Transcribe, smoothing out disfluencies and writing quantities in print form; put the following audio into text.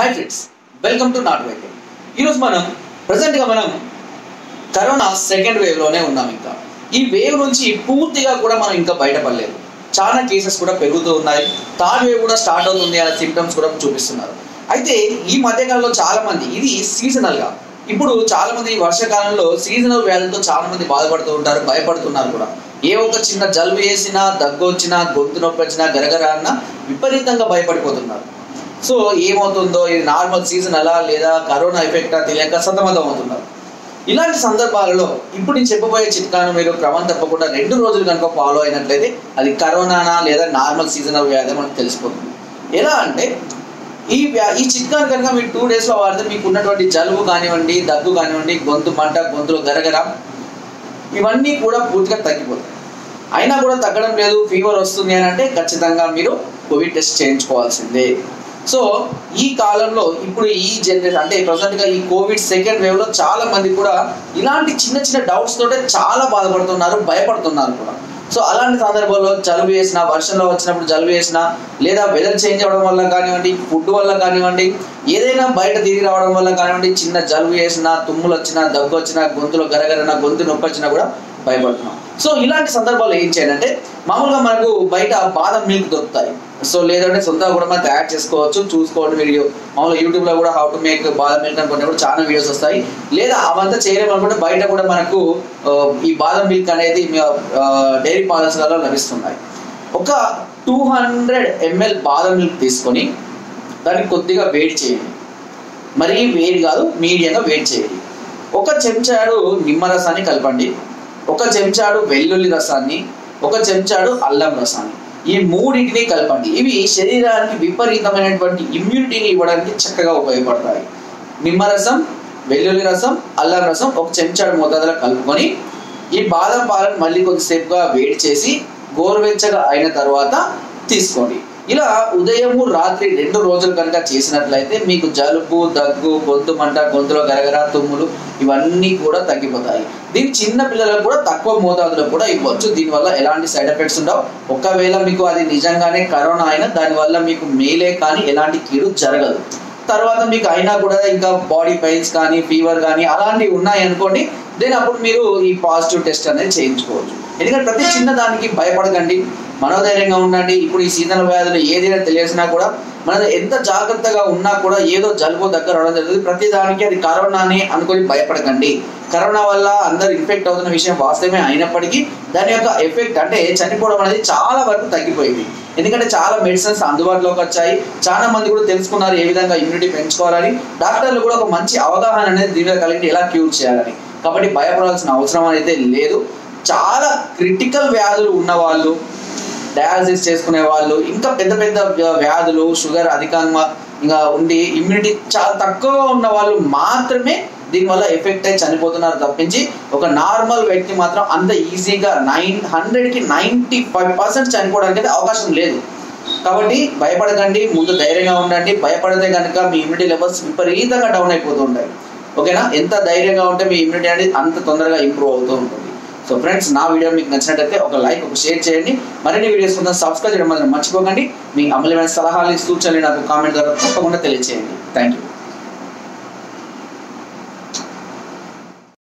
Hi friends, welcome to not వైద్యం. ఈరోజు ప్రజెంట్గా మనం కరోనా సెకండ్ వేవ్లోనే ఉన్నాం. ఇంకా ఈ వేవ్ నుంచి పూర్తిగా కూడా మనం ఇంకా బయటపడలేదు. చాలా కేసెస్ కూడా పెరుగుతూ ఉన్నాయి. థర్డ్ వేవ్ కూడా స్టార్ట్ అవుతుంది అనే సిమ్టమ్స్ కూడా చూపిస్తున్నారు. అయితే ఈ మధ్యకాలంలో చాలామంది ఇది సీజనల్గా ఇప్పుడు చాలామంది ఈ వర్షాకాలంలో సీజనల్ వ్యాధులతో చాలామంది బాధపడుతూ ఉంటారు, భయపడుతున్నారు కూడా. ఏ ఒక్క చిన్న జలుబు వేసినా, దగ్గు వచ్చినా, గొంతు నొప్పి వచ్చినా, గరగర అన్నా విపరీతంగా భయపడిపోతున్నారు. సో ఏమవుతుందో, ఇది నార్మల్ సీజన్ అలా లేదా కరోనా ఎఫెక్టా తెలియక సతమతం అవుతున్నారు. ఇలాంటి సందర్భాలలో ఇప్పుడు నేను చెప్పబోయే చిట్కాను మీరు క్రమం తప్పకుండా 2 రోజులు కనుక ఫాలో అయినట్లయితే అది కరోనానా లేదా నార్మల్ సీజనల్ వ్యాధి మనకు తెలిసిపోతుంది. ఎలా అంటే ఈ చిట్కాను కనుక మీరు 2 డేస్లో వాడితే మీకు ఉన్నటువంటి జలుబు కానివ్వండి, దగ్గు కానివ్వండి, గొంతు మంట, గొంతులో గరగర ఇవన్నీ కూడా పూర్తిగా తగ్గిపోతాయి. అయినా కూడా తగ్గడం లేదు, ఫీవర్ వస్తుంది అని అంటే ఖచ్చితంగా మీరు కోవిడ్ టెస్ట్ చేయించుకోవాల్సిందే. సో ఈ కాలంలో ఇప్పుడు ఈ జనరేషన్ అంటే ప్రజెంట్గా ఈ కోవిడ్ సెకండ్ వేవ్లో చాలా మంది కూడా ఇలాంటి చిన్న చిన్న డౌట్స్ తోటే చాలా బాధపడుతున్నారు, భయపడుతున్నారు కూడా. సో అలాంటి సందర్భాల్లో జలుబు వేసినా, వర్షంలో వచ్చినప్పుడు జలుబు వేసినా, లేదా వెదర్ చేంజ్ అవ్వడం వల్ల కానివ్వండి, ఫుడ్ వల్ల కానివ్వండి, ఏదైనా బయట తిరిగి రావడం వల్ల కానివ్వండి, చిన్న జలుబు వేసినా, తుమ్ములు వచ్చినా, దగ్గు వచ్చినా, గొంతులో గరగరన, గొంతు నొప్పి వచ్చినా కూడా భయపడుతున్నాం. సో ఇలాంటి సందర్భాల్లో ఏం చేయాలంటే మామూలుగా మనకు బయట బాదం మిల్క్ దొరుకుతాయి. సో లేదంటే సొంతంగా కూడా మనం తయారు చేసుకోవచ్చు. చూసుకోండి వీడియో, మామూలుగా యూట్యూబ్లో కూడా హౌ టు మేక్ బాదం మిల్క్ అనుకుంటే కూడా చాలా వీడియోస్ వస్తాయి. లేదా అవంతా చేయలేమనుకుంటే బయట కూడా మనకు ఈ బాదం మిల్క్ అనేది డైరీ పార్లర్స్లలో లభిస్తున్నాయి. ఒక 200 ml బాదం మిల్క్ తీసుకొని దాన్ని కొద్దిగా వేడి చేయండి. మరీ వేడి కాదు, మీడియంగా వేడి చేయండి. 1 చెంచాడు నిమ్మరసాన్ని కలపండి, 1 చెంచాడు వెల్లుల్లి రసాన్ని, 1 చెంచాడు అల్లం రసాన్ని, ఈ 3టిని కలపండి. ఇవి శరీరానికి విపరీతమైనటువంటి ఇమ్యూనిటీని ఇవ్వడానికి చక్కగా ఉపయోగపడతాయి. నిమ్మరసం, వెల్లుల్లి రసం, అల్లం రసం 1 చెంచాడు మోతాదులో కలుపుకొని ఈ బాదం పాలను మళ్ళీ కొద్దిసేపుగా వేడి చేసి గోరువెచ్చగా అయిన తర్వాత తీసుకోండి. ఇలా ఉదయము రాత్రి 2 రోజులు కనుక చేసినట్లయితే మీకు జలుబు, దగ్గు, గొంతు మంట, గొంతులో గరగర, తుమ్ములు ఇవన్నీ కూడా తగ్గిపోతాయి. దీన్ని చిన్న పిల్లలకు కూడా తక్కువ మోతాదులో కూడా ఇవ్వచ్చు. దీనివల్ల ఎలాంటి సైడ్ ఎఫెక్ట్స్ ఉండవు. ఒకవేళ మీకు అది నిజంగానే కరోనా అయినా దానివల్ల మీకు మేలే కానీ ఎలాంటి కీడు జరగదు. తర్వాత మీకు అయినా కూడా ఇంకా బాడీ పెయిన్స్ కానీ, ఫీవర్ కానీ అలాంటివి ఉన్నాయి అనుకోండి, దెన్ అప్పుడు మీరు ఈ పాజిటివ్ టెస్ట్ అనేది చేయించుకోవచ్చు. ఎందుకంటే ప్రతి చిన్న దానికి భయపడకండి, మనోధైర్యంగా ఉండండి. ఇప్పుడు ఈ సీజనల్ వ్యాధులు ఏదైనా తెలిసినా కూడా మనం ఎంత జాగ్రత్తగా ఉన్నా కూడా ఏదో జలుబు దగ్గర రావడం జరుగుతుంది. ప్రతి దానికి అది కరోనాని అనుకొని భయపడకండి. కరోనా వల్ల అందరు ఇన్ఫెక్ట్ అవుతున్న విషయం వాస్తవమే అయినప్పటికీ దాని యొక్క ఎఫెక్ట్ అంటే చనిపోవడం అనేది చాలా వరకు తగ్గిపోయింది. ఎందుకంటే చాలా మెడిసిన్స్ అందుబాటులోకి వచ్చాయి. చాలా మంది కూడా తెలుసుకున్నారు ఏ విధంగా ఇమ్యూనిటీ పెంచుకోవాలని. డాక్టర్లు కూడా ఒక మంచి అవగాహన అనేది దీనిలో కలిగి ఎలా క్యూర్ చేయాలని. కాబట్టి భయపడాల్సిన అవసరం అయితే లేదు. చాలా క్రిటికల్ వ్యాధులు ఉన్నవాళ్ళు, డయాలసిస్ చేసుకునే వాళ్ళు, ఇంకా పెద్ద పెద్ద వ్యాధులు, షుగర్ అధికంగా ఇంకా ఉండి ఇమ్యూనిటీ చాలా తక్కువగా ఉన్న వాళ్ళు మాత్రమే దీనివల్ల ఎఫెక్ట్ అయి చనిపోతున్నారు తప్పించి ఒక నార్మల్ వ్యక్తి మాత్రం అంత ఈజీగా 100కి 95% చనిపోవడానికి అయితే అవకాశం లేదు. కాబట్టి భయపడకండి, ముందు ధైర్యంగా ఉండండి. భయపడితే కనుక మీ ఇమ్యూనిటీ లెవెల్స్ విపరీతంగా డౌన్ అయిపోతూ ఉంటాయి. ఓకేనా? ఎంత ధైర్యంగా ఉంటే మీ ఇమ్యూనిటీ అనేది అంత తొందరగా ఇంప్రూవ్ అవుతూ ఉంటుంది. సో ఫ్రెండ్స్, నా వీడియో మీకు నచ్చినట్లయితే ఒక లైక్, ఒక షేర్ చేయండి. మరిన్ని వీడియోస్ కోసం సబ్స్క్రైబ్ చేయడం మాత్రం మర్చిపోకండి. మీ అమూల్యమైన సలహాలు, సూచనలు నాకు కామెంట్ ద్వారా తప్పకుండా తెలియజేయండి. Thank you.